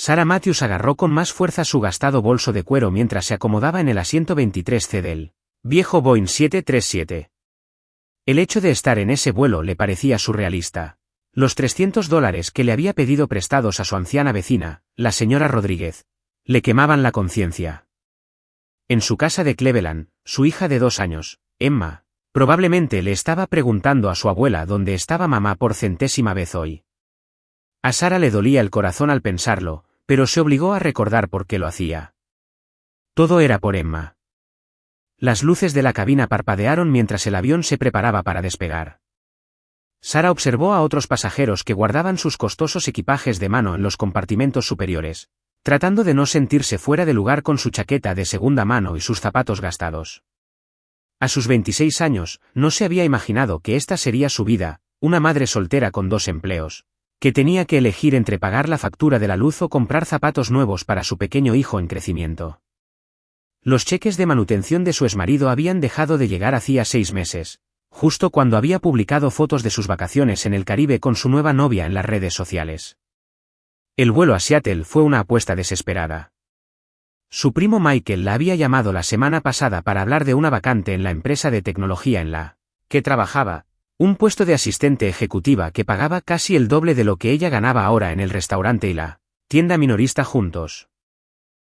Sarah Matthews agarró con más fuerza su gastado bolso de cuero mientras se acomodaba en el asiento 23C del viejo Boeing 737. El hecho de estar en ese vuelo le parecía surrealista. Los $300 que le había pedido prestados a su anciana vecina, la señora Rodríguez, le quemaban la conciencia. En su casa de Cleveland, su hija de 2 años, Emma, probablemente le estaba preguntando a su abuela dónde estaba mamá por 100ª vez hoy. A Sarah le dolía el corazón al pensarlo, pero se obligó a recordar por qué lo hacía. Todo era por Emma. Las luces de la cabina parpadearon mientras el avión se preparaba para despegar. Sarah observó a otros pasajeros que guardaban sus costosos equipajes de mano en los compartimentos superiores, tratando de no sentirse fuera de lugar con su chaqueta de segunda mano y sus zapatos gastados. A sus 26 años, no se había imaginado que esta sería su vida, una madre soltera con 2 empleos, que tenía que elegir entre pagar la factura de la luz o comprar zapatos nuevos para su pequeño hijo en crecimiento. Los cheques de manutención de su exmarido habían dejado de llegar hacía 6 meses, justo cuando había publicado fotos de sus vacaciones en el Caribe con su nueva novia en las redes sociales. El vuelo a Seattle fue una apuesta desesperada. Su primo Michael la había llamado la semana pasada para hablar de una vacante en la empresa de tecnología en la que trabajaba, un puesto de asistente ejecutiva que pagaba casi el doble de lo que ella ganaba ahora en el restaurante y la tienda minorista juntos.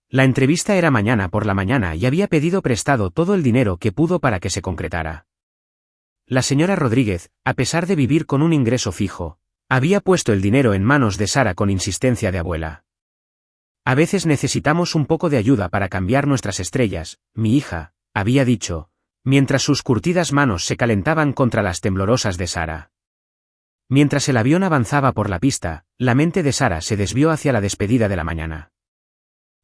La entrevista era mañana por la mañana y había pedido prestado todo el dinero que pudo para que se concretara. La señora Rodríguez, a pesar de vivir con un ingreso fijo, había puesto el dinero en manos de Sarah con insistencia de abuela. A veces necesitamos un poco de ayuda para cambiar nuestras estrellas, mi hija, había dicho, mientras sus curtidas manos se calentaban contra las temblorosas de Sarah. Mientras el avión avanzaba por la pista, la mente de Sarah se desvió hacia la despedida de la mañana.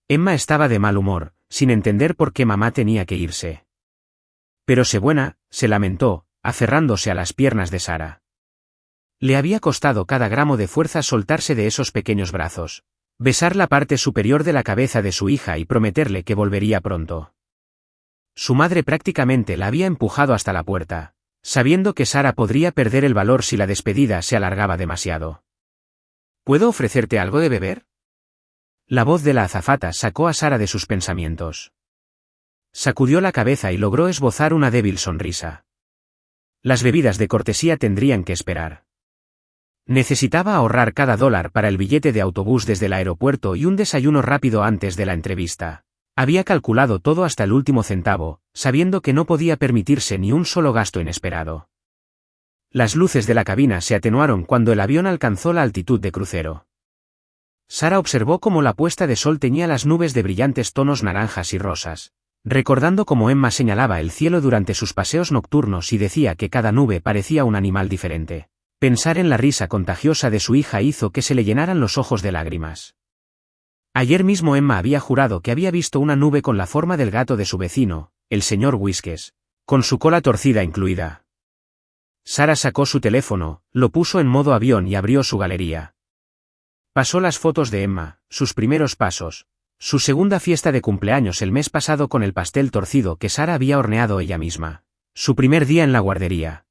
Emma estaba de mal humor, sin entender por qué mamá tenía que irse. Pero sé buena, se lamentó, aferrándose a las piernas de Sarah. Le había costado cada gramo de fuerza soltarse de esos pequeños brazos, besar la parte superior de la cabeza de su hija y prometerle que volvería pronto. Su madre prácticamente la había empujado hasta la puerta, sabiendo que Sarah podría perder el valor si la despedida se alargaba demasiado. ¿Puedo ofrecerte algo de beber? La voz de la azafata sacó a Sarah de sus pensamientos. Sacudió la cabeza y logró esbozar una débil sonrisa. Las bebidas de cortesía tendrían que esperar. Necesitaba ahorrar cada $1 para el billete de autobús desde el aeropuerto y un desayuno rápido antes de la entrevista. Había calculado todo hasta el último centavo, sabiendo que no podía permitirse ni un solo gasto inesperado. Las luces de la cabina se atenuaron cuando el avión alcanzó la altitud de crucero. Sarah observó cómo la puesta de sol teñía las nubes de brillantes tonos naranjas y rosas, recordando cómo Emma señalaba el cielo durante sus paseos nocturnos y decía que cada nube parecía un animal diferente. Pensar en la risa contagiosa de su hija hizo que se le llenaran los ojos de lágrimas. Ayer mismo Emma había jurado que había visto una nube con la forma del gato de su vecino, el señor Whiskers, con su cola torcida incluida. Sarah sacó su teléfono, lo puso en modo avión y abrió su galería. Pasó las fotos de Emma, sus primeros pasos, su segunda fiesta de cumpleaños el mes pasado con el pastel torcido que Sarah había horneado ella misma, su primer día en la guardería.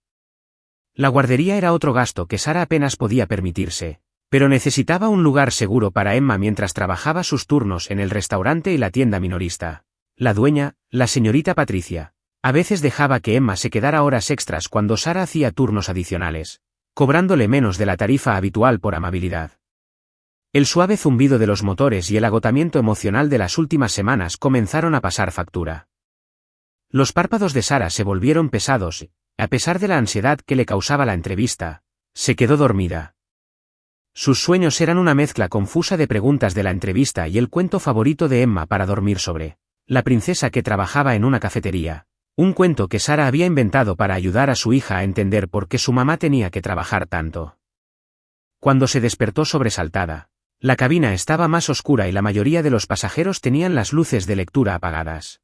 La guardería era otro gasto que Sarah apenas podía permitirse, pero necesitaba un lugar seguro para Emma mientras trabajaba sus turnos en el restaurante y la tienda minorista. La dueña, la señorita Patricia, a veces dejaba que Emma se quedara horas extras cuando Sarah hacía turnos adicionales, cobrándole menos de la tarifa habitual por amabilidad. El suave zumbido de los motores y el agotamiento emocional de las últimas semanas comenzaron a pasar factura. Los párpados de Sarah se volvieron pesados. A pesar de la ansiedad que le causaba la entrevista, se quedó dormida. Sus sueños eran una mezcla confusa de preguntas de la entrevista y el cuento favorito de Emma para dormir sobre la princesa que trabajaba en una cafetería, un cuento que Sarah había inventado para ayudar a su hija a entender por qué su mamá tenía que trabajar tanto. Cuando se despertó sobresaltada, la cabina estaba más oscura y la mayoría de los pasajeros tenían las luces de lectura apagadas.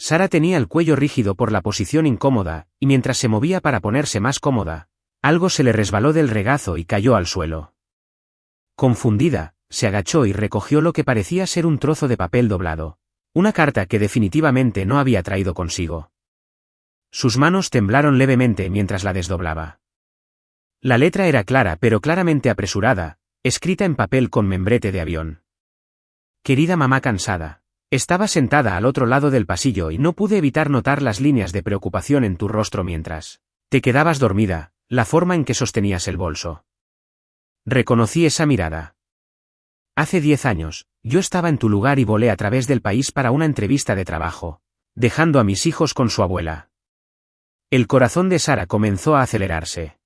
Sarah tenía el cuello rígido por la posición incómoda, y mientras se movía para ponerse más cómoda, algo se le resbaló del regazo y cayó al suelo. Confundida, se agachó y recogió lo que parecía ser un trozo de papel doblado, una carta que definitivamente no había traído consigo. Sus manos temblaron levemente mientras la desdoblaba. La letra era clara pero claramente apresurada, escrita en papel con membrete de avión. Querida mamá cansada. Estaba sentada al otro lado del pasillo y no pude evitar notar las líneas de preocupación en tu rostro mientras te quedabas dormida, la forma en que sostenías el bolso. Reconocí esa mirada. Hace 10 años, yo estaba en tu lugar y volé a través del país para una entrevista de trabajo, dejando a mis hijos con su abuela. El corazón de Sara comenzó a acelerarse.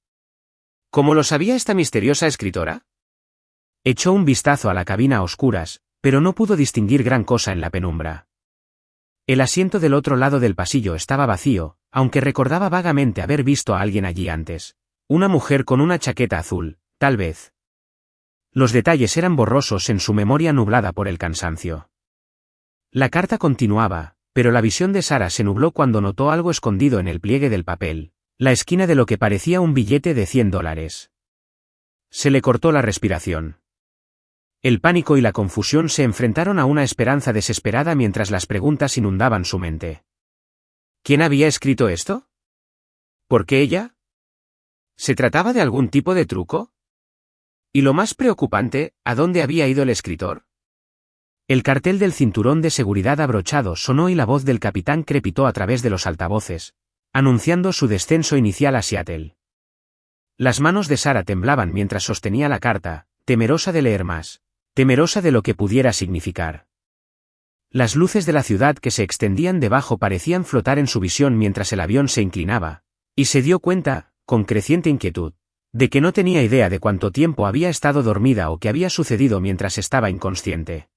¿Cómo lo sabía esta misteriosa escritora? Echó un vistazo a la cabina a oscuras, pero no pudo distinguir gran cosa en la penumbra. El asiento del otro lado del pasillo estaba vacío, aunque recordaba vagamente haber visto a alguien allí antes. Una mujer con una chaqueta azul, tal vez. Los detalles eran borrosos en su memoria nublada por el cansancio. La carta continuaba, pero la visión de Sara se nubló cuando notó algo escondido en el pliegue del papel, la esquina de lo que parecía un billete de $100. Se le cortó la respiración. El pánico y la confusión se enfrentaron a una esperanza desesperada mientras las preguntas inundaban su mente. ¿Quién había escrito esto? ¿Por qué ella? ¿Se trataba de algún tipo de truco? Y lo más preocupante, ¿a dónde había ido el escritor? El cartel del cinturón de seguridad abrochado sonó y la voz del capitán crepitó a través de los altavoces, anunciando su descenso inicial a Seattle. Las manos de Sara temblaban mientras sostenía la carta, temerosa de leer más. Temerosa de lo que pudiera significar. Las luces de la ciudad que se extendían debajo parecían flotar en su visión mientras el avión se inclinaba, y se dio cuenta, con creciente inquietud, de que no tenía idea de cuánto tiempo había estado dormida o qué había sucedido mientras estaba inconsciente.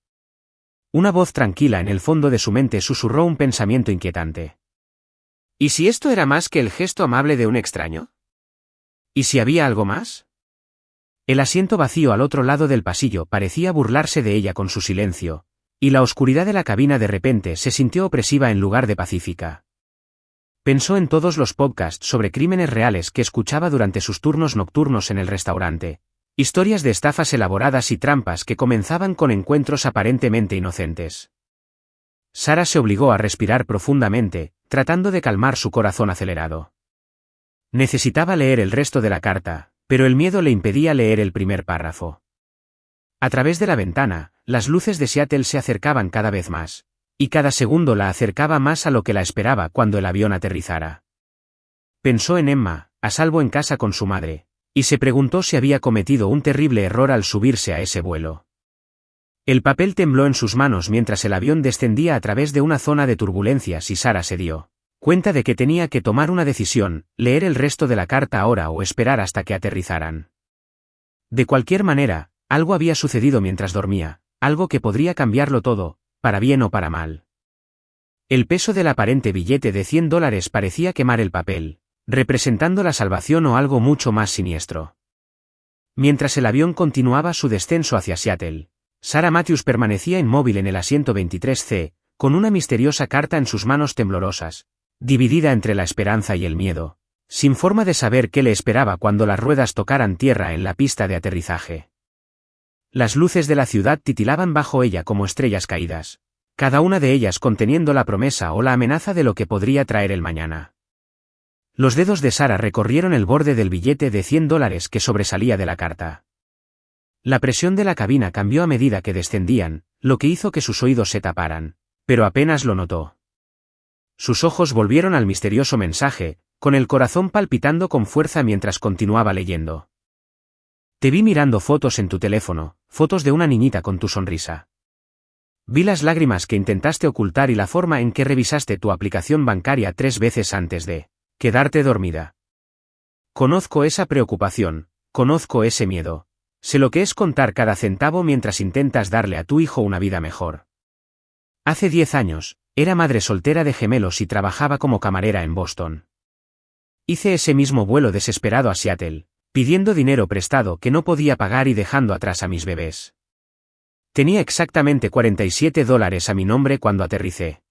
Una voz tranquila en el fondo de su mente susurró un pensamiento inquietante. ¿Y si esto era más que el gesto amable de un extraño? ¿Y si había algo más? El asiento vacío al otro lado del pasillo parecía burlarse de ella con su silencio, y la oscuridad de la cabina de repente se sintió opresiva en lugar de pacífica. Pensó en todos los podcasts sobre crímenes reales que escuchaba durante sus turnos nocturnos en el restaurante, historias de estafas elaboradas y trampas que comenzaban con encuentros aparentemente inocentes. Sara se obligó a respirar profundamente, tratando de calmar su corazón acelerado. Necesitaba leer el resto de la carta, pero el miedo le impedía leer el primer párrafo. A través de la ventana, las luces de Seattle se acercaban cada vez más, y cada segundo la acercaba más a lo que la esperaba cuando el avión aterrizara. Pensó en Emma, a salvo en casa con su madre, y se preguntó si había cometido un terrible error al subirse a ese vuelo. El papel tembló en sus manos mientras el avión descendía a través de una zona de turbulencias y Sara se dio cuenta de que tenía que tomar una decisión, leer el resto de la carta ahora o esperar hasta que aterrizaran. De cualquier manera, algo había sucedido mientras dormía, algo que podría cambiarlo todo, para bien o para mal. El peso del aparente billete de $100 parecía quemar el papel, representando la salvación o algo mucho más siniestro. Mientras el avión continuaba su descenso hacia Seattle, Sara Matthews permanecía inmóvil en el asiento 23C, con una misteriosa carta en sus manos temblorosas, dividida entre la esperanza y el miedo, sin forma de saber qué le esperaba cuando las ruedas tocaran tierra en la pista de aterrizaje. Las luces de la ciudad titilaban bajo ella como estrellas caídas, cada una de ellas conteniendo la promesa o la amenaza de lo que podría traer el mañana. Los dedos de Sara recorrieron el borde del billete de $100 que sobresalía de la carta. La presión de la cabina cambió a medida que descendían, lo que hizo que sus oídos se taparan, pero apenas lo notó. Sus ojos volvieron al misterioso mensaje, con el corazón palpitando con fuerza mientras continuaba leyendo. Te vi mirando fotos en tu teléfono, fotos de una niñita con tu sonrisa. Vi las lágrimas que intentaste ocultar y la forma en que revisaste tu aplicación bancaria 3 veces antes de quedarte dormida. Conozco esa preocupación, conozco ese miedo. Sé lo que es contar cada centavo mientras intentas darle a tu hijo una vida mejor. Hace 10 años, era madre soltera de gemelos y trabajaba como camarera en Boston. Hice ese mismo vuelo desesperado a Seattle, pidiendo dinero prestado que no podía pagar y dejando atrás a mis bebés. Tenía exactamente $47 a mi nombre cuando aterricé.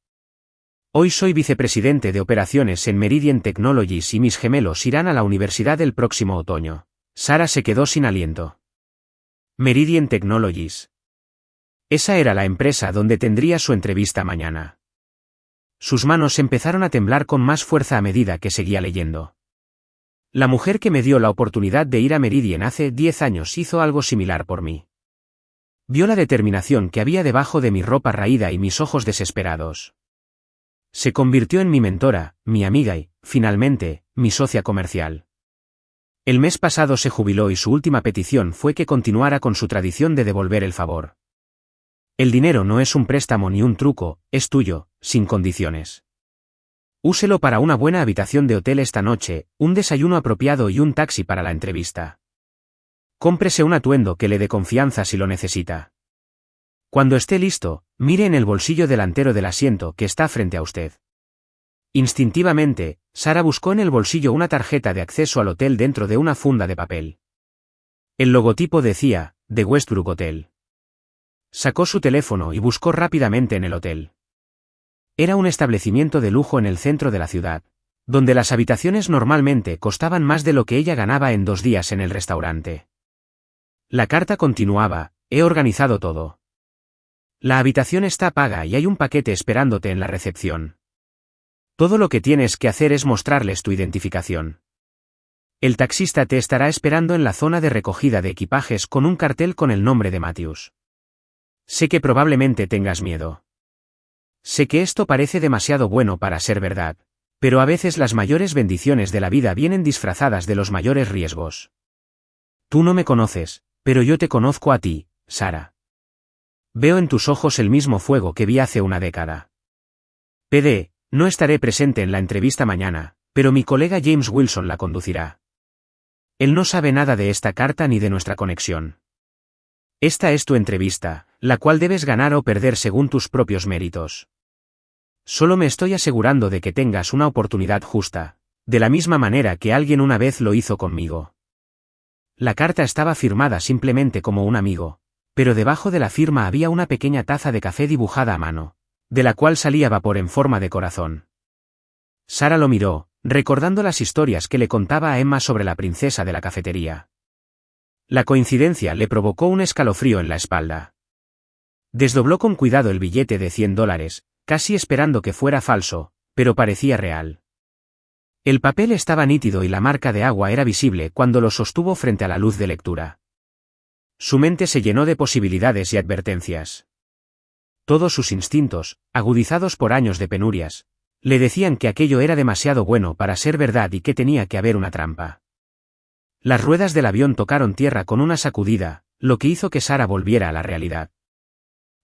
Hoy soy vicepresidente de operaciones en Meridian Technologies y mis gemelos irán a la universidad el próximo otoño. Sara se quedó sin aliento. Meridian Technologies. Esa era la empresa donde tendría su entrevista mañana. Sus manos empezaron a temblar con más fuerza a medida que seguía leyendo. La mujer que me dio la oportunidad de ir a Meridian hace 10 años hizo algo similar por mí. Vio la determinación que había debajo de mi ropa raída y mis ojos desesperados. Se convirtió en mi mentora, mi amiga y, finalmente, mi socia comercial. El mes pasado se jubiló y su última petición fue que continuara con su tradición de devolver el favor. El dinero no es un préstamo ni un truco, es tuyo, sin condiciones. Úselo para una buena habitación de hotel esta noche, un desayuno apropiado y un taxi para la entrevista. Cómprese un atuendo que le dé confianza si lo necesita. Cuando esté listo, mire en el bolsillo delantero del asiento que está frente a usted. Instintivamente, Sara buscó en el bolsillo una tarjeta de acceso al hotel dentro de una funda de papel. El logotipo decía, The Westbrook Hotel. Sacó su teléfono y buscó rápidamente en el hotel. Era un establecimiento de lujo en el centro de la ciudad, donde las habitaciones normalmente costaban más de lo que ella ganaba en 2 días en el restaurante. La carta continuaba, he organizado todo. La habitación está paga y hay un paquete esperándote en la recepción. Todo lo que tienes que hacer es mostrarles tu identificación. El taxista te estará esperando en la zona de recogida de equipajes con un cartel con el nombre de Matthews. Sé que probablemente tengas miedo. Sé que esto parece demasiado bueno para ser verdad, pero a veces las mayores bendiciones de la vida vienen disfrazadas de los mayores riesgos. Tú no me conoces, pero yo te conozco a ti, Sara. Veo en tus ojos el mismo fuego que vi hace una década. PD, no estaré presente en la entrevista mañana, pero mi colega James Wilson la conducirá. Él no sabe nada de esta carta ni de nuestra conexión. Esta es tu entrevista, la cual debes ganar o perder según tus propios méritos. Solo me estoy asegurando de que tengas una oportunidad justa, de la misma manera que alguien una vez lo hizo conmigo. La carta estaba firmada simplemente como un amigo, pero debajo de la firma había una pequeña taza de café dibujada a mano, de la cual salía vapor en forma de corazón. Sara lo miró, recordando las historias que le contaba a Emma sobre la princesa de la cafetería. La coincidencia le provocó un escalofrío en la espalda. Desdobló con cuidado el billete de $100, casi esperando que fuera falso, pero parecía real. El papel estaba nítido y la marca de agua era visible cuando lo sostuvo frente a la luz de lectura. Su mente se llenó de posibilidades y advertencias. Todos sus instintos, agudizados por años de penurias, le decían que aquello era demasiado bueno para ser verdad y que tenía que haber una trampa. Las ruedas del avión tocaron tierra con una sacudida, lo que hizo que Sara volviera a la realidad.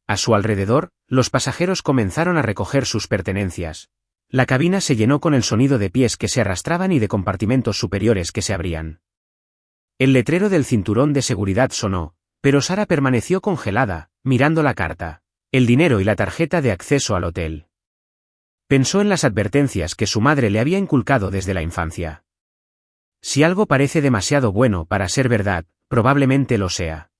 A su alrededor, los pasajeros comenzaron a recoger sus pertenencias. La cabina se llenó con el sonido de pies que se arrastraban y de compartimentos superiores que se abrían. El letrero del cinturón de seguridad sonó, pero Sara permaneció congelada, mirando la carta, el dinero y la tarjeta de acceso al hotel. Pensó en las advertencias que su madre le había inculcado desde la infancia. Si algo parece demasiado bueno para ser verdad, probablemente lo sea.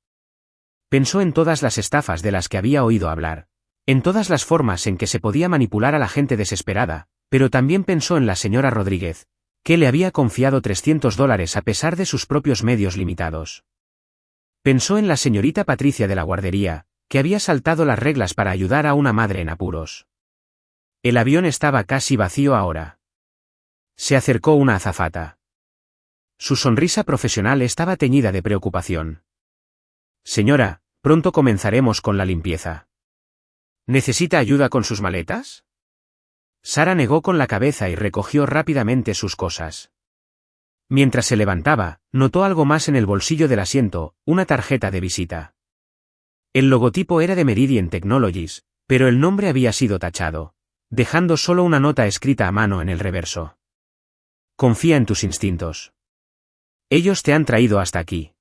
Pensó en todas las estafas de las que había oído hablar, en todas las formas en que se podía manipular a la gente desesperada, pero también pensó en la señora Rodríguez, que le había confiado $300 a pesar de sus propios medios limitados. Pensó en la señorita Patricia de la guardería, que había saltado las reglas para ayudar a una madre en apuros. El avión estaba casi vacío ahora. Se acercó una azafata. Su sonrisa profesional estaba teñida de preocupación. Señora, pronto comenzaremos con la limpieza. ¿Necesita ayuda con sus maletas? Sara negó con la cabeza y recogió rápidamente sus cosas. Mientras se levantaba, notó algo más en el bolsillo del asiento, una tarjeta de visita. El logotipo era de Meridian Technologies, pero el nombre había sido tachado, dejando solo una nota escrita a mano en el reverso. Confía en tus instintos. Ellos te han traído hasta aquí.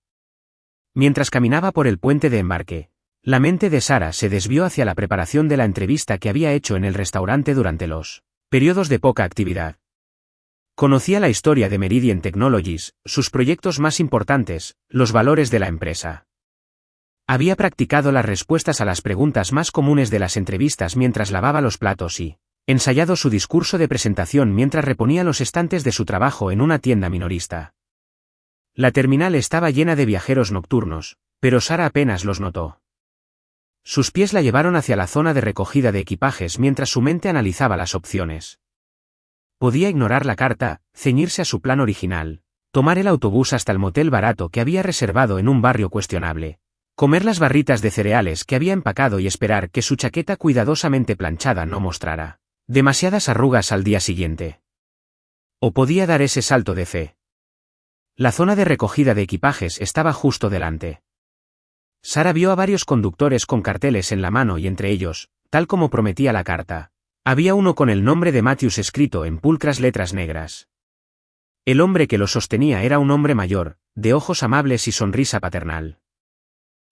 Mientras caminaba por el puente de embarque, la mente de Sara se desvió hacia la preparación de la entrevista que había hecho en el restaurante durante los periodos de poca actividad. Conocía la historia de Meridian Technologies, sus proyectos más importantes, los valores de la empresa. Había practicado las respuestas a las preguntas más comunes de las entrevistas mientras lavaba los platos y ensayado su discurso de presentación mientras reponía los estantes de su trabajo en una tienda minorista. La terminal estaba llena de viajeros nocturnos, pero Sara apenas los notó. Sus pies la llevaron hacia la zona de recogida de equipajes mientras su mente analizaba las opciones. Podía ignorar la carta, ceñirse a su plan original, tomar el autobús hasta el motel barato que había reservado en un barrio cuestionable, comer las barritas de cereales que había empacado y esperar que su chaqueta cuidadosamente planchada no mostrara demasiadas arrugas al día siguiente. O podía dar ese salto de fe. La zona de recogida de equipajes estaba justo delante. Sara vio a varios conductores con carteles en la mano y entre ellos, tal como prometía la carta, había uno con el nombre de Matthews escrito en pulcras letras negras. El hombre que lo sostenía era un hombre mayor, de ojos amables y sonrisa paternal.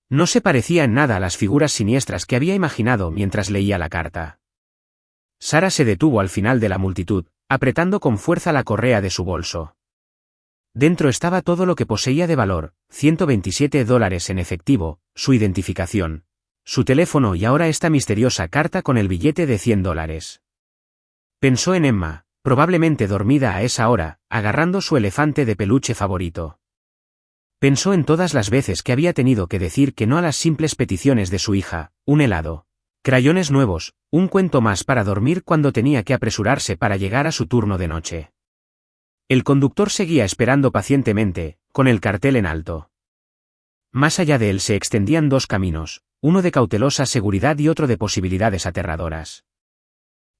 No se parecía en nada a las figuras siniestras que había imaginado mientras leía la carta. Sara se detuvo al final de la multitud, apretando con fuerza la correa de su bolso. Dentro estaba todo lo que poseía de valor, $127 en efectivo, su identificación, su teléfono y ahora esta misteriosa carta con el billete de $100. Pensó en Emma, probablemente dormida a esa hora, agarrando su elefante de peluche favorito. Pensó en todas las veces que había tenido que decir que no a las simples peticiones de su hija, un helado, crayones nuevos, un cuento más para dormir cuando tenía que apresurarse para llegar a su turno de noche. El conductor seguía esperando pacientemente, con el cartel en alto. Más allá de él se extendían dos caminos, uno de cautelosa seguridad y otro de posibilidades aterradoras.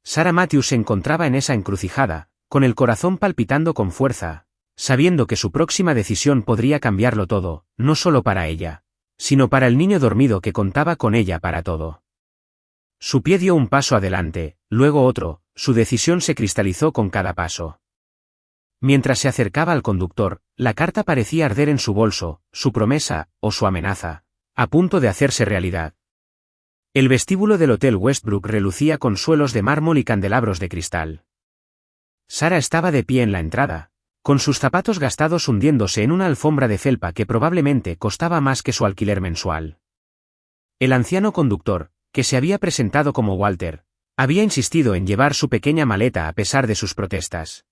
Sara Matthews se encontraba en esa encrucijada, con el corazón palpitando con fuerza, sabiendo que su próxima decisión podría cambiarlo todo, no solo para ella, sino para el niño dormido que contaba con ella para todo. Su pie dio un paso adelante, luego otro, su decisión se cristalizó con cada paso. Mientras se acercaba al conductor, la carta parecía arder en su bolso, su promesa, o su amenaza, a punto de hacerse realidad. El vestíbulo del Hotel Westbrook relucía con suelos de mármol y candelabros de cristal. Sara estaba de pie en la entrada, con sus zapatos gastados hundiéndose en una alfombra de felpa que probablemente costaba más que su alquiler mensual. El anciano conductor, que se había presentado como Walter, había insistido en llevar su pequeña maleta a pesar de sus protestas.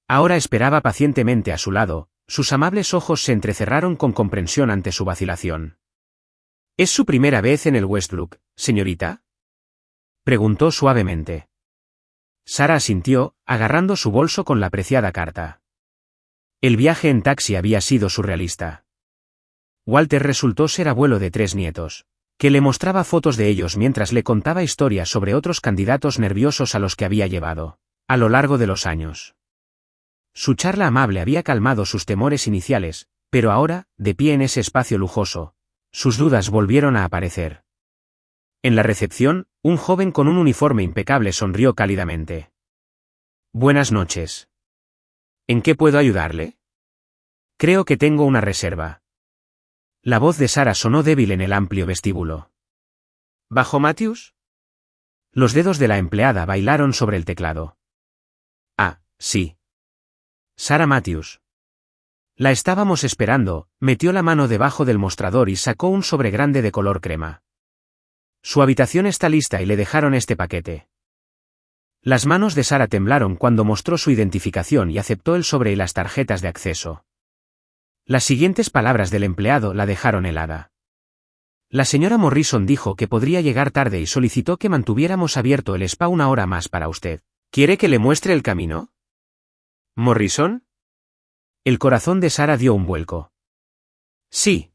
Ahora esperaba pacientemente a su lado, sus amables ojos se entrecerraron con comprensión ante su vacilación. ¿Es su primera vez en el Westbrook, señorita?, preguntó suavemente. Sara asintió, agarrando su bolso con la preciada carta. El viaje en taxi había sido surrealista. Walter resultó ser abuelo de 3 nietos, que le mostraba fotos de ellos mientras le contaba historias sobre otros candidatos nerviosos a los que había llevado, a lo largo de los años. Su charla amable había calmado sus temores iniciales, pero ahora, de pie en ese espacio lujoso, sus dudas volvieron a aparecer. En la recepción, un joven con un uniforme impecable sonrió cálidamente. Buenas noches. ¿En qué puedo ayudarle? Creo que tengo una reserva. La voz de Sara sonó débil en el amplio vestíbulo. ¿Bajo Matthews? Los dedos de la empleada bailaron sobre el teclado. Ah, sí. Sara Matthews. La estábamos esperando, metió la mano debajo del mostrador y sacó un sobre grande de color crema. Su habitación está lista y le dejaron este paquete. Las manos de Sara temblaron cuando mostró su identificación y aceptó el sobre y las tarjetas de acceso. Las siguientes palabras del empleado la dejaron helada. La señora Morrison dijo que podría llegar tarde y solicitó que mantuviéramos abierto el spa una hora más para usted. ¿Quiere que le muestre el camino? ¿Morrison? El corazón de Sara dio un vuelco. Sí.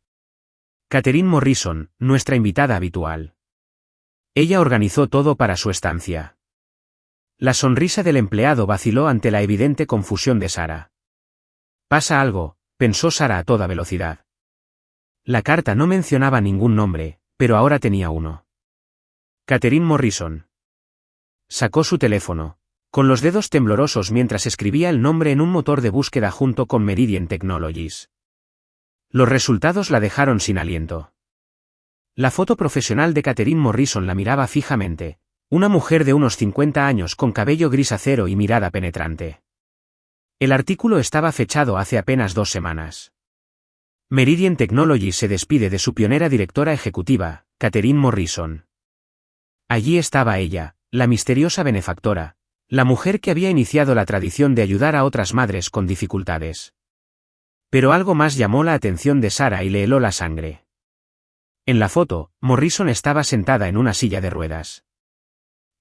Catherine Morrison, nuestra invitada habitual. Ella organizó todo para su estancia. La sonrisa del empleado vaciló ante la evidente confusión de Sara. Pasa algo, pensó Sara a toda velocidad. La carta no mencionaba ningún nombre, pero ahora tenía uno. Catherine Morrison. Sacó su teléfono, con los dedos temblorosos mientras escribía el nombre en un motor de búsqueda junto con Meridian Technologies. Los resultados la dejaron sin aliento. La foto profesional de Catherine Morrison la miraba fijamente, una mujer de unos 50 años con cabello gris acero y mirada penetrante. El artículo estaba fechado hace apenas 2 semanas. Meridian Technologies se despide de su pionera directora ejecutiva, Catherine Morrison. Allí estaba ella, la misteriosa benefactora, la mujer que había iniciado la tradición de ayudar a otras madres con dificultades. Pero algo más llamó la atención de Sara y le heló la sangre. En la foto, Morrison estaba sentada en una silla de ruedas.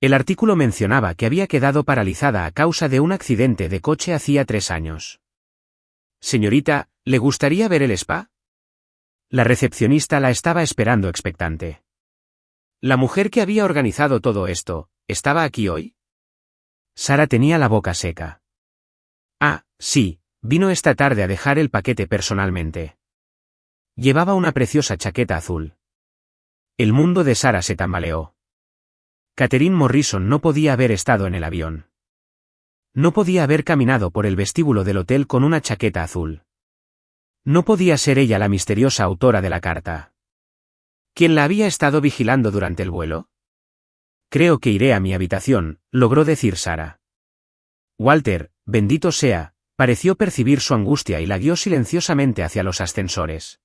El artículo mencionaba que había quedado paralizada a causa de un accidente de coche hacía 3 años. Señorita, ¿le gustaría ver el spa? La recepcionista la estaba esperando expectante. ¿La mujer que había organizado todo esto, estaba aquí hoy? Sara tenía la boca seca. Ah, sí, vino esta tarde a dejar el paquete personalmente. Llevaba una preciosa chaqueta azul. El mundo de Sara se tambaleó. Catherine Morrison no podía haber estado en el avión. No podía haber caminado por el vestíbulo del hotel con una chaqueta azul. No podía ser ella la misteriosa autora de la carta. ¿Quién la había estado vigilando durante el vuelo? Creo que iré a mi habitación, logró decir Sara. Walter, bendito sea, pareció percibir su angustia y la guió silenciosamente hacia los ascensores.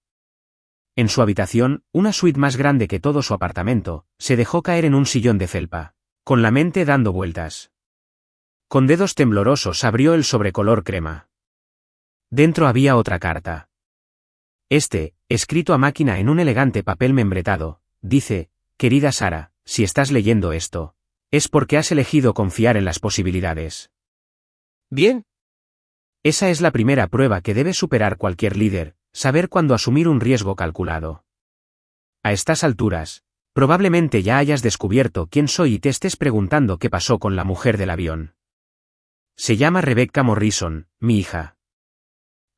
En su habitación, una suite más grande que todo su apartamento, se dejó caer en un sillón de felpa, con la mente dando vueltas. Con dedos temblorosos abrió el sobrecolor crema. Dentro había otra carta. Escrito a máquina en un elegante papel membretado, dice: querida Sara, si estás leyendo esto, es porque has elegido confiar en las posibilidades. Bien. Esa es la primera prueba que debe superar cualquier líder, saber cuándo asumir un riesgo calculado. A estas alturas, probablemente ya hayas descubierto quién soy y te estés preguntando qué pasó con la mujer del avión. Se llama Rebecca Morrison, mi hija.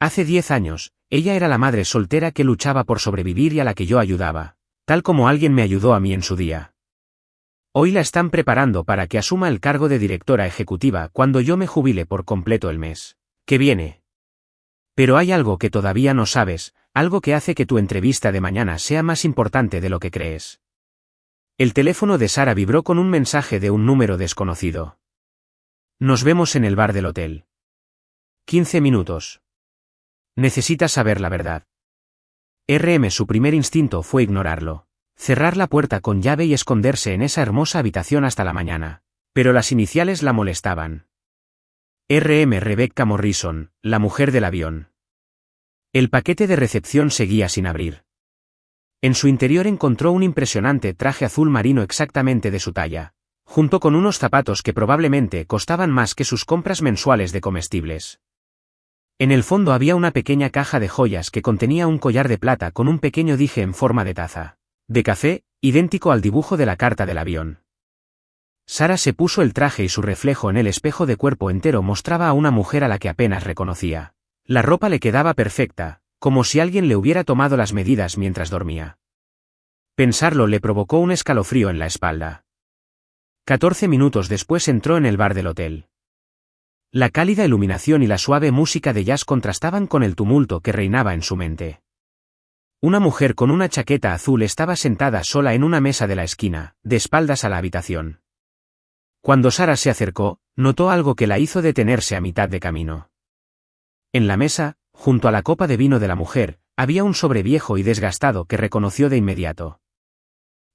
Hace 10 años, ella era la madre soltera que luchaba por sobrevivir y a la que yo ayudaba, tal como alguien me ayudó a mí en su día. Hoy la están preparando para que asuma el cargo de directora ejecutiva cuando yo me jubile por completo el mes que viene. Pero hay algo que todavía no sabes, algo que hace que tu entrevista de mañana sea más importante de lo que crees. El teléfono de Sara vibró con un mensaje de un número desconocido. Nos vemos en el bar del hotel. 15 minutos. Necesitas saber la verdad. Su primer instinto fue ignorarlo. Cerrar la puerta con llave y esconderse en esa hermosa habitación hasta la mañana. Pero las iniciales la molestaban. Rebecca Morrison, la mujer del avión. El paquete de recepción seguía sin abrir. En su interior encontró un impresionante traje azul marino exactamente de su talla, junto con unos zapatos que probablemente costaban más que sus compras mensuales de comestibles. En el fondo había una pequeña caja de joyas que contenía un collar de plata con un pequeño dije en forma de taza de café, idéntico al dibujo de la carta del avión. Sara se puso el traje y su reflejo en el espejo de cuerpo entero mostraba a una mujer a la que apenas reconocía. La ropa le quedaba perfecta, como si alguien le hubiera tomado las medidas mientras dormía. Pensarlo le provocó un escalofrío en la espalda. 14 minutos después entró en el bar del hotel. La cálida iluminación y la suave música de jazz contrastaban con el tumulto que reinaba en su mente. Una mujer con una chaqueta azul estaba sentada sola en una mesa de la esquina, de espaldas a la habitación. Cuando Sara se acercó, notó algo que la hizo detenerse a mitad de camino. En la mesa, junto a la copa de vino de la mujer, había un sobre viejo y desgastado que reconoció de inmediato.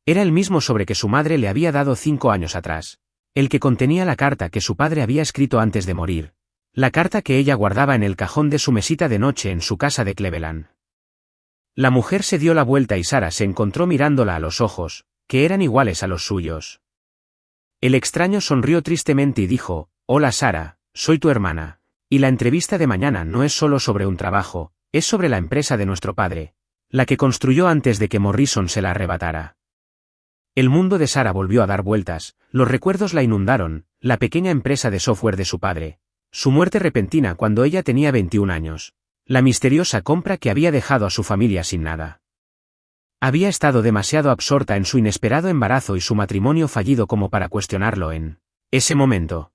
Era el mismo sobre que su madre le había dado 5 años atrás, el que contenía la carta que su padre había escrito antes de morir, la carta que ella guardaba en el cajón de su mesita de noche en su casa de Cleveland. La mujer se dio la vuelta y Sara se encontró mirándola a los ojos, que eran iguales a los suyos. El extraño sonrió tristemente y dijo: «Hola Sara, soy tu hermana, y la entrevista de mañana no es solo sobre un trabajo, es sobre la empresa de nuestro padre, la que construyó antes de que Morrison se la arrebatara». El mundo de Sara volvió a dar vueltas, los recuerdos la inundaron, la pequeña empresa de software de su padre, su muerte repentina cuando ella tenía 21 años, la misteriosa compra que había dejado a su familia sin nada. Había estado demasiado absorta en su inesperado embarazo y su matrimonio fallido como para cuestionarlo en ese momento.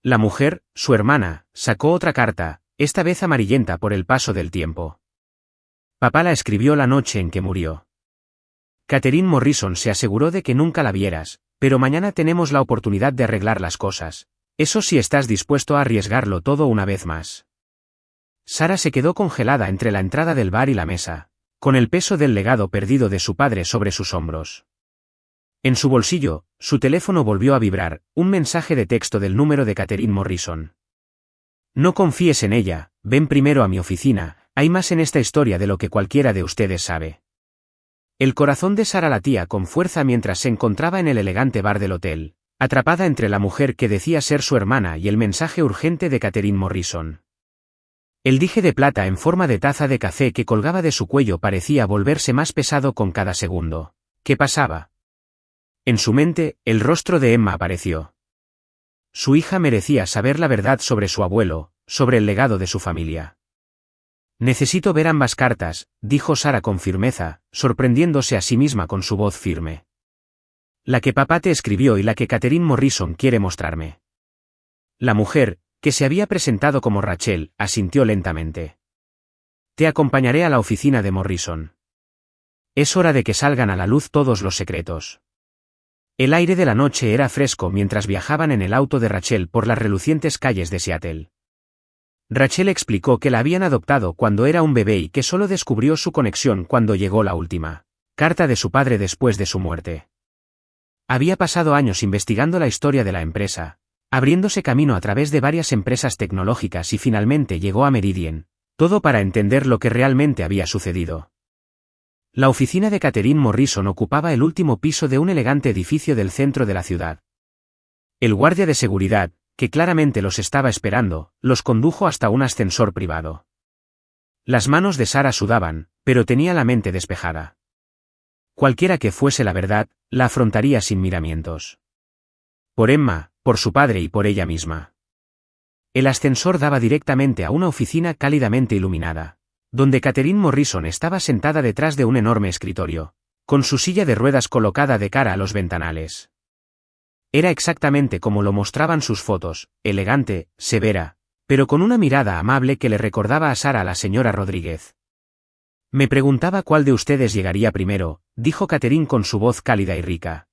La mujer, su hermana, sacó otra carta, esta vez amarillenta por el paso del tiempo. Papá la escribió la noche en que murió. Catherine Morrison se aseguró de que nunca la vieras, pero mañana tenemos la oportunidad de arreglar las cosas. Eso si estás dispuesto a arriesgarlo todo una vez más. Sara se quedó congelada entre la entrada del bar y la mesa, con el peso del legado perdido de su padre sobre sus hombros. En su bolsillo, su teléfono volvió a vibrar, un mensaje de texto del número de Catherine Morrison. «No confíes en ella, ven primero a mi oficina, hay más en esta historia de lo que cualquiera de ustedes sabe». El corazón de Sara latía con fuerza mientras se encontraba en el elegante bar del hotel, atrapada entre la mujer que decía ser su hermana y el mensaje urgente de Catherine Morrison. El dije de plata en forma de taza de café que colgaba de su cuello parecía volverse más pesado con cada segundo. ¿Qué pasaba? En su mente, el rostro de Emma apareció. Su hija merecía saber la verdad sobre su abuelo, sobre el legado de su familia. Necesito ver ambas cartas, dijo Sara con firmeza, sorprendiéndose a sí misma con su voz firme. La que papá te escribió y la que Catherine Morrison quiere mostrarme. La mujer, que se había presentado como Rachel, asintió lentamente. Te acompañaré a la oficina de Morrison. Es hora de que salgan a la luz todos los secretos. El aire de la noche era fresco mientras viajaban en el auto de Rachel por las relucientes calles de Seattle. Rachel explicó que la habían adoptado cuando era un bebé y que solo descubrió su conexión cuando llegó la última carta de su padre después de su muerte. Había pasado años investigando la historia de la empresa, abriéndose camino a través de varias empresas tecnológicas y finalmente llegó a Meridian, todo para entender lo que realmente había sucedido. La oficina de Catherine Morrison ocupaba el último piso de un elegante edificio del centro de la ciudad. El guardia de seguridad, que claramente los estaba esperando, los condujo hasta un ascensor privado. Las manos de Sara sudaban, pero tenía la mente despejada. Cualquiera que fuese la verdad, la afrontaría sin miramientos. Por Emma, por su padre y por ella misma. El ascensor daba directamente a una oficina cálidamente iluminada, donde Catherine Morrison estaba sentada detrás de un enorme escritorio, con su silla de ruedas colocada de cara a los ventanales. Era exactamente como lo mostraban sus fotos, elegante, severa, pero con una mirada amable que le recordaba a Sara a la señora Rodríguez. Me preguntaba cuál de ustedes llegaría primero, dijo Catherine con su voz cálida y rica.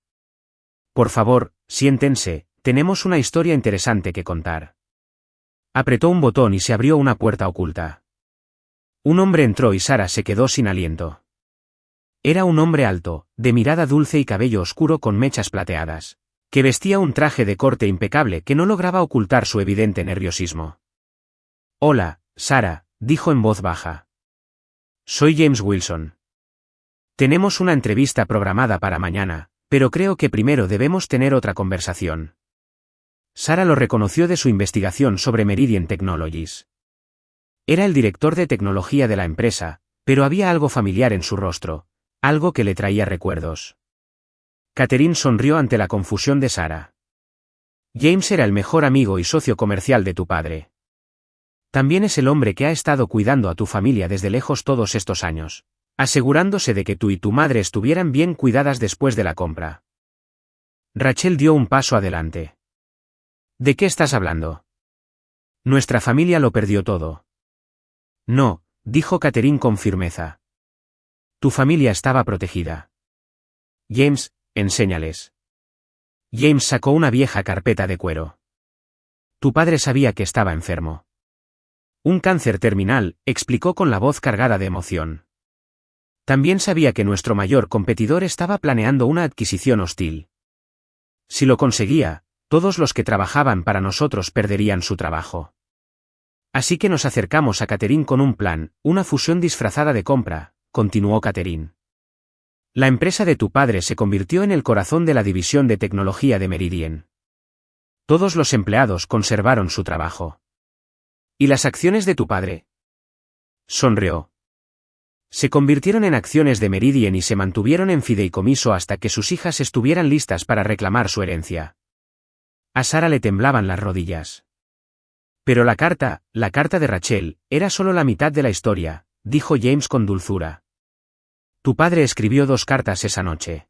Por favor, siéntense, tenemos una historia interesante que contar. Apretó un botón y se abrió una puerta oculta. Un hombre entró y Sara se quedó sin aliento. Era un hombre alto, de mirada dulce y cabello oscuro con mechas plateadas, que vestía un traje de corte impecable que no lograba ocultar su evidente nerviosismo. Hola, Sara, dijo en voz baja. Soy James Wilson. Tenemos una entrevista programada para mañana, pero creo que primero debemos tener otra conversación. Sara lo reconoció de su investigación sobre Meridian Technologies. Era el director de tecnología de la empresa, pero había algo familiar en su rostro, algo que le traía recuerdos. Catherine sonrió ante la confusión de Sara. James era el mejor amigo y socio comercial de tu padre. También es el hombre que ha estado cuidando a tu familia desde lejos todos estos años, asegurándose de que tú y tu madre estuvieran bien cuidadas después de la compra. Rachel dio un paso adelante. ¿De qué estás hablando? Nuestra familia lo perdió todo. No, dijo Catherine con firmeza. Tu familia estaba protegida. James, enséñales. James sacó una vieja carpeta de cuero. Tu padre sabía que estaba enfermo. Un cáncer terminal, explicó con la voz cargada de emoción. También sabía que nuestro mayor competidor estaba planeando una adquisición hostil. Si lo conseguía, todos los que trabajaban para nosotros perderían su trabajo. Así que nos acercamos a Catherine con un plan, una fusión disfrazada de compra, continuó Catherine. La empresa de tu padre se convirtió en el corazón de la división de tecnología de Meridian. Todos los empleados conservaron su trabajo. ¿Y las acciones de tu padre? Sonrió. Se convirtieron en acciones de Meridian y se mantuvieron en fideicomiso hasta que sus hijas estuvieran listas para reclamar su herencia. A Sara le temblaban las rodillas. Pero la carta de Rachel, era solo la mitad de la historia, dijo James con dulzura. Tu padre escribió 2 cartas esa noche.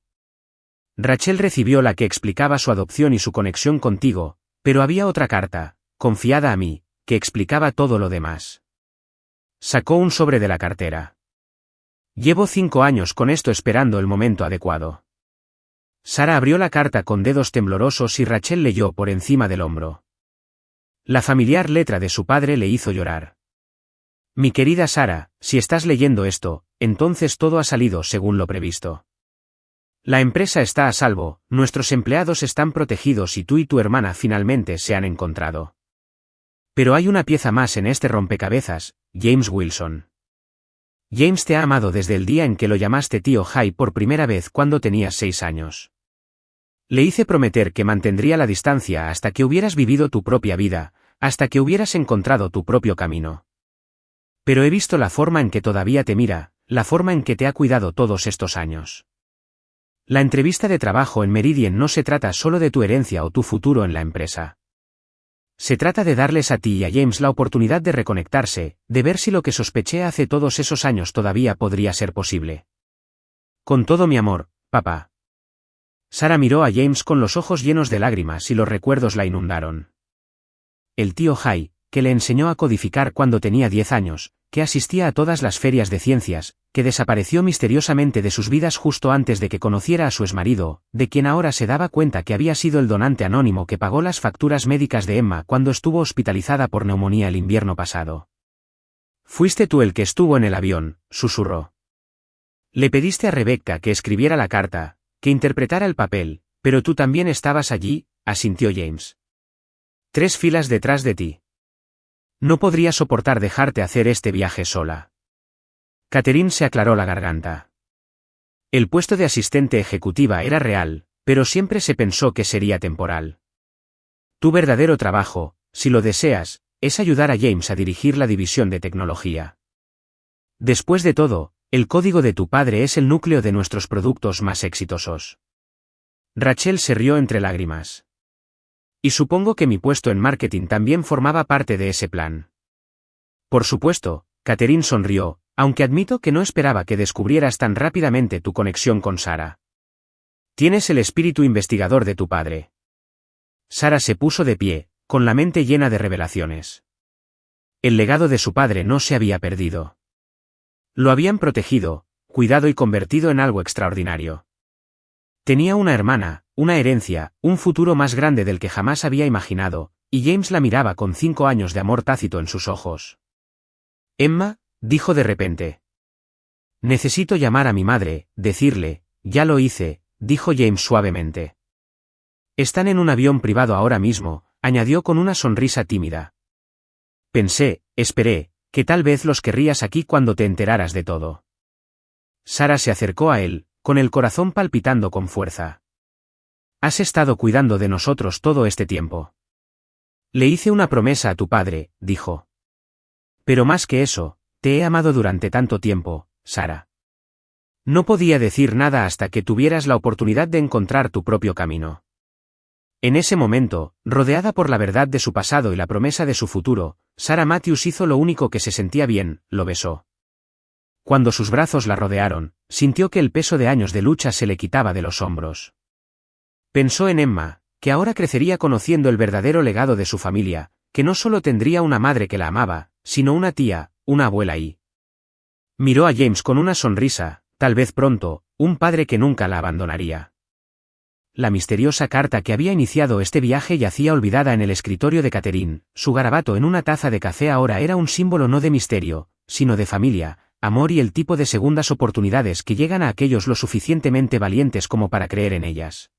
Rachel recibió la que explicaba su adopción y su conexión contigo, pero había otra carta, confiada a mí, que explicaba todo lo demás. Sacó un sobre de la cartera. Llevo 5 años con esto esperando el momento adecuado. Sara abrió la carta con dedos temblorosos y Rachel leyó por encima del hombro. La familiar letra de su padre le hizo llorar. Mi querida Sara, si estás leyendo esto, entonces todo ha salido según lo previsto. La empresa está a salvo, nuestros empleados están protegidos y tú y tu hermana finalmente se han encontrado. Pero hay una pieza más en este rompecabezas, James Wilson. James te ha amado desde el día en que lo llamaste tío Jay por primera vez cuando tenías 6 años. Le hice prometer que mantendría la distancia hasta que hubieras vivido tu propia vida, hasta que hubieras encontrado tu propio camino. Pero he visto la forma en que todavía te mira, la forma en que te ha cuidado todos estos años. La entrevista de trabajo en Meridian no se trata solo de tu herencia o tu futuro en la empresa. Se trata de darles a ti y a James la oportunidad de reconectarse, de ver si lo que sospeché hace todos esos años todavía podría ser posible. Con todo mi amor, papá. Sarah miró a James con los ojos llenos de lágrimas y los recuerdos la inundaron. El tío Jay, que le enseñó a codificar cuando tenía 10 años, que asistía a todas las ferias de ciencias, que desapareció misteriosamente de sus vidas justo antes de que conociera a su exmarido, de quien ahora se daba cuenta que había sido el donante anónimo que pagó las facturas médicas de Emma cuando estuvo hospitalizada por neumonía el invierno pasado. Fuiste tú el que estuvo en el avión, susurró. Le pediste a Rebecca que escribiera la carta, que interpretara el papel, pero tú también estabas allí, asintió James. 3 filas detrás de ti. No podría soportar dejarte hacer este viaje sola. Catherine se aclaró la garganta. El puesto de asistente ejecutiva era real, pero siempre se pensó que sería temporal. Tu verdadero trabajo, si lo deseas, es ayudar a James a dirigir la división de tecnología. Después de todo, el código de tu padre es el núcleo de nuestros productos más exitosos. Rachel se rió entre lágrimas. Y supongo que mi puesto en marketing también formaba parte de ese plan. Por supuesto, Catherine sonrió, aunque admito que no esperaba que descubrieras tan rápidamente tu conexión con Sarah. Tienes el espíritu investigador de tu padre. Sarah se puso de pie, con la mente llena de revelaciones. El legado de su padre no se había perdido. Lo habían protegido, cuidado y convertido en algo extraordinario. Tenía una hermana, una herencia, un futuro más grande del que jamás había imaginado, y James la miraba con 5 años de amor tácito en sus ojos. Emma, dijo de repente. Necesito llamar a mi madre, decirle, ya lo hice, dijo James suavemente. Están en un avión privado ahora mismo, añadió con una sonrisa tímida. Esperé, que tal vez los querrías aquí cuando te enteraras de todo. Sarah se acercó a él, con el corazón palpitando con fuerza. Has estado cuidando de nosotros todo este tiempo. Le hice una promesa a tu padre, dijo. Pero más que eso, te he amado durante tanto tiempo, Sarah. No podía decir nada hasta que tuvieras la oportunidad de encontrar tu propio camino. En ese momento, rodeada por la verdad de su pasado y la promesa de su futuro, Sarah Matthews hizo lo único que se sentía bien, lo besó. Cuando sus brazos la rodearon, sintió que el peso de años de lucha se le quitaba de los hombros. Pensó en Emma, que ahora crecería conociendo el verdadero legado de su familia, que no solo tendría una madre que la amaba, sino una tía, una abuela y... Miró a James con una sonrisa, tal vez pronto, un padre que nunca la abandonaría. La misteriosa carta que había iniciado este viaje yacía olvidada en el escritorio de Catherine, su garabato en una taza de café ahora era un símbolo no de misterio, sino de familia, amor y el tipo de segundas oportunidades que llegan a aquellos lo suficientemente valientes como para creer en ellas.